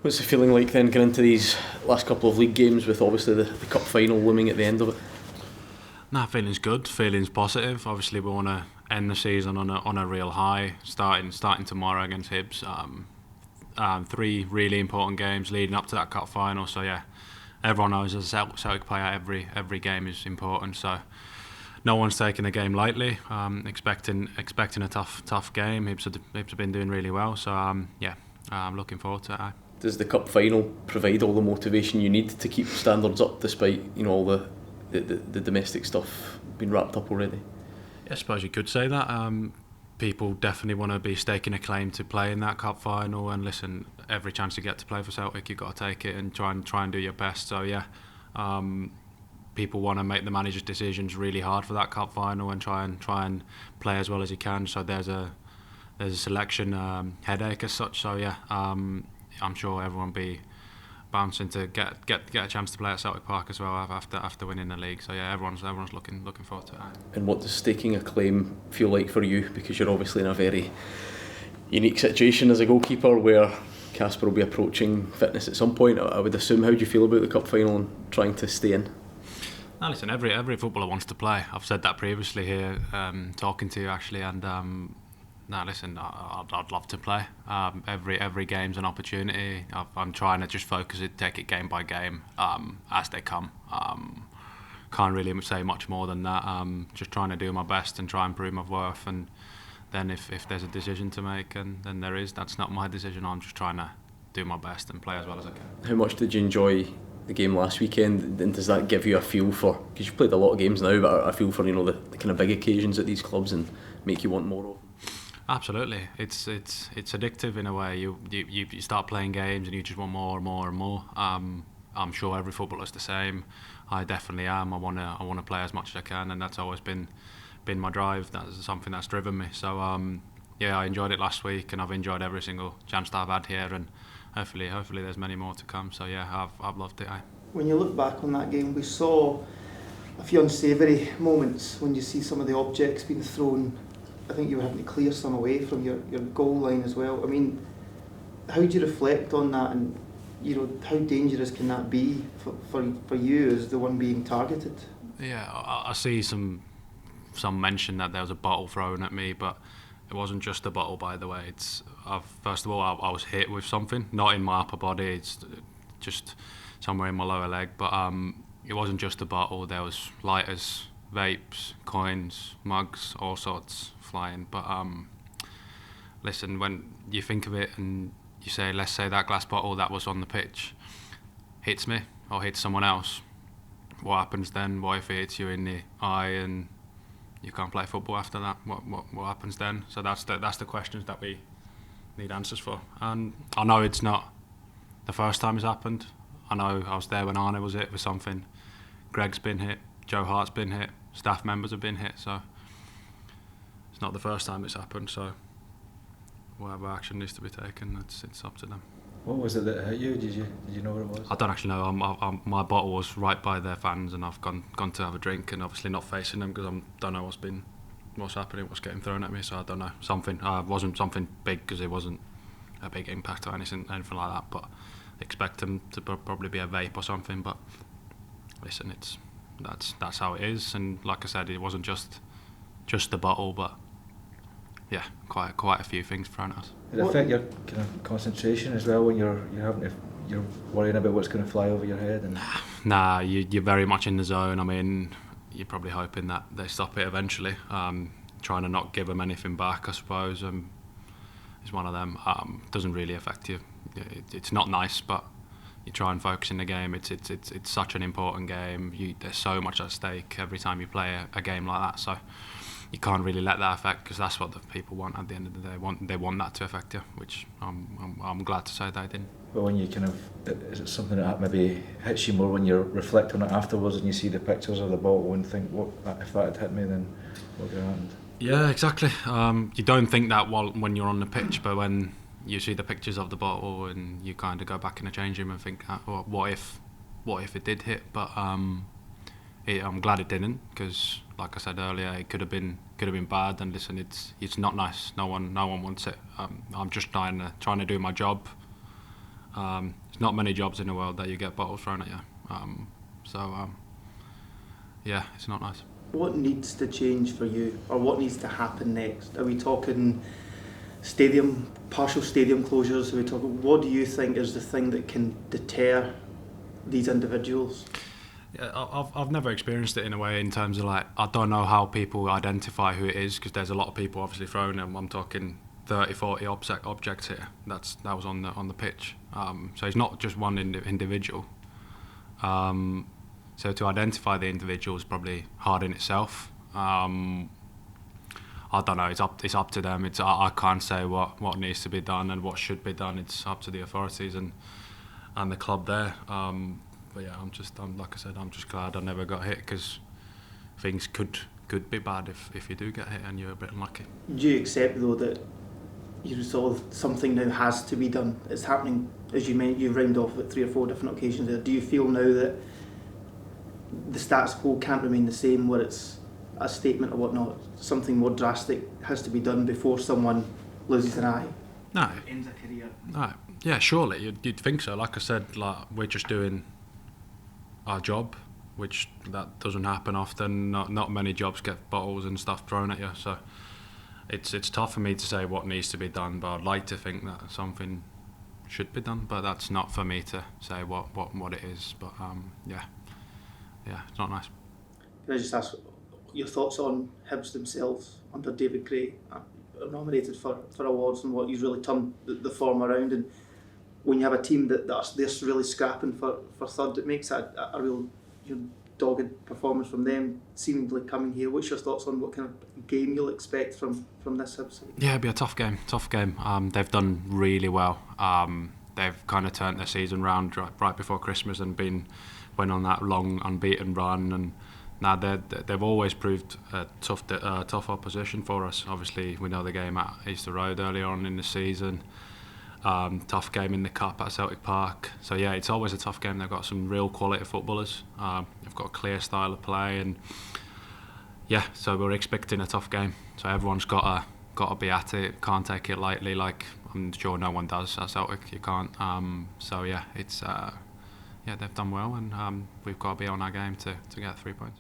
What's the feeling like then going into these last couple of league games with obviously the cup final looming at the end of it? Nah, feeling's good. Feeling's positive. Obviously, we want to end the season on a real high. Starting tomorrow against Hibs. 3 really important games leading up to that cup final. So yeah, everyone knows as a Celtic player, every game is important. So no one's taking the game lightly. Expecting a tough game. Hibs have been doing really well. So I'm looking forward to it. Does the cup final provide all the motivation you need to keep standards up despite all the domestic stuff being wrapped up already? I suppose you could say that. People definitely want to be staking a claim to play in that cup final, and listen, every chance you get to play for Celtic, you've got to take it and try and do your best. So yeah, people want to make the manager's decisions really hard for that cup final and try and play as well as you can. So there's a selection headache as such. So yeah, I'm sure everyone will be bouncing to get a chance to play at Celtic Park as well after winning the league. So yeah, everyone's looking forward to it. And what does staking a claim feel like for you? Because you're obviously in a very unique situation as a goalkeeper where Casper will be approaching fitness at some point, I would assume. How do you feel about the cup final and trying to stay in? Now listen, every footballer wants to play. I've said that previously here, talking to you actually, and now listen, I'd love to play. Every game's an opportunity. I'm trying to just focus it, take it game by game as they come. Can't really say much more than that. Just trying to do my best and try and prove my worth. And then if there's a decision to make, and then there is, that's not my decision. I'm just trying to do my best and play as well as I can. How much did you enjoy the game last weekend, and does that give you a feel for, because you've played a lot of games now, but a feel for the kind of big occasions at these clubs and make you want more of them? Absolutely, it's addictive in a way. You start playing games and you just want more and more and more. I'm sure every footballer's the same. I definitely am. I want to play as much as I can, and that's always been my drive. That's something that's driven me. So I enjoyed it last week, and I've enjoyed every single chance that I've had here, and hopefully there's many more to come. So yeah, I've loved it. When you look back on that game, we saw a few unsavoury moments when you see some of the objects being thrown. I think you were having to clear some away from your goal line as well. I mean, how do you reflect on that, and how dangerous can that be for you as the one being targeted? Yeah, I see some mention that there was a bottle thrown at me, but it wasn't just a bottle, by the way. First of all, I was hit with something, not in my upper body. It's just somewhere in my lower leg. But it wasn't just a bottle. There was lighters, vapes, coins, mugs, all sorts flying. But listen, when you think of it and you say, let's say that glass bottle that was on the pitch hits me or hits someone else, what happens then? What if it hits you in the eye and you can't play football after that? What happens then? So that's the questions that we need answers for. And I know it's not the first time it's happened. I know I was there when Arne was hit with something. Greg's been hit. Joe Hart's been hit. Staff members have been hit. So it's not the first time it's happened. So whatever action needs to be taken, it's up to them. What was it that hit you? Did you know what it was? I don't actually know. My bottle was right by their fans, and I've gone to have a drink, and obviously not facing them because I don't know what's happening, what's getting thrown at me. So I don't know. Something wasn't something big because it wasn't a big impact or anything like that. But expect them to probably be a vape or something. But listen, that's how it is. And like I said, it wasn't just the bottle, but yeah, quite a few things thrown at us. Did it affect your kind of concentration as well when you're worrying about what's going to fly over your head? And Nah, you're very much in the zone. I mean, you're probably hoping that they stop it eventually. Trying to not give them anything back, I suppose, is one of them. Doesn't really affect you. It's not nice, but you try and focus in the game. It's such an important game. There's so much at stake every time you play a game like that. So you can't really let that affect, because that's what the people want at the end of the day. They want that to affect you, which I'm glad to say they didn't. But when you is it something that maybe hits you more when you reflect on it afterwards and you see the pictures of the bottle and think, what if that had hit me, then what could have happened? Yeah, exactly. You don't think that when you're on the pitch, but when you see the pictures of the bottle and you kind of go back in the change room and think, what if it did hit? But I'm glad it didn't, because like I said earlier, it could have been bad. And listen, it's not nice. No one wants it. I'm just trying to do my job. There's not many jobs in the world that you get bottles thrown at you. Yeah, it's not nice. What needs to change for you, or what needs to happen next? Are we talking partial stadium closures? Are we talking? What do you think is the thing that can deter these individuals? Yeah, I've never experienced it in a way, in terms of like, I don't know how people identify who it is, because there's a lot of people obviously throwing them. I'm talking 30, 40 objects here. That was on the pitch. So it's not just one individual. So to identify the individual is probably hard in itself. I don't know. It's up to them. I can't say what needs to be done and what should be done. It's up to the authorities and the club there. But yeah, I'm like I said, I'm just glad I never got hit, because things could be bad if you do get hit and you're a bit unlucky. Do you accept though that you saw something now has to be done? It's happening, as you meant. You round off at 3 or 4 different occasions there. Do you feel now that the status quo can't remain the same, where it's a statement or whatnot? Something more drastic has to be done before someone loses an eye? No. Ends a career? No. Yeah, surely you'd think so. Like I said, like, we're just doing our job, which that doesn't happen often. Not many jobs get bottles and stuff thrown at you, so it's tough for me to say what needs to be done, but I'd like to think that something should be done, but that's not for me to say what it is. But yeah, it's not nice. Can I just ask your thoughts on Hibs themselves under David Gray, nominated for awards, and what he's really turned the form around? And when you have a team that's really scrapping for third, it makes a real dogged performance from them seemingly coming here. What's your thoughts on what kind of game you'll expect from this Hibs? Yeah, it'll be a tough game. They've done really well. They've kind of turned their season round right before Christmas and went on that long unbeaten run, and now they've always proved a tough opposition for us. Obviously, we know the game at Easter Road earlier on in the season. Tough game in the Cup at Celtic Park. So yeah, it's always a tough game. They've got some real quality footballers. They've got a clear style of play, and yeah, so we're expecting a tough game. So everyone's got to be at it. Can't take it lightly. Like I'm sure no one does at Celtic. You can't. So yeah, it's they've done well, and we've got to be on our game to get 3 points.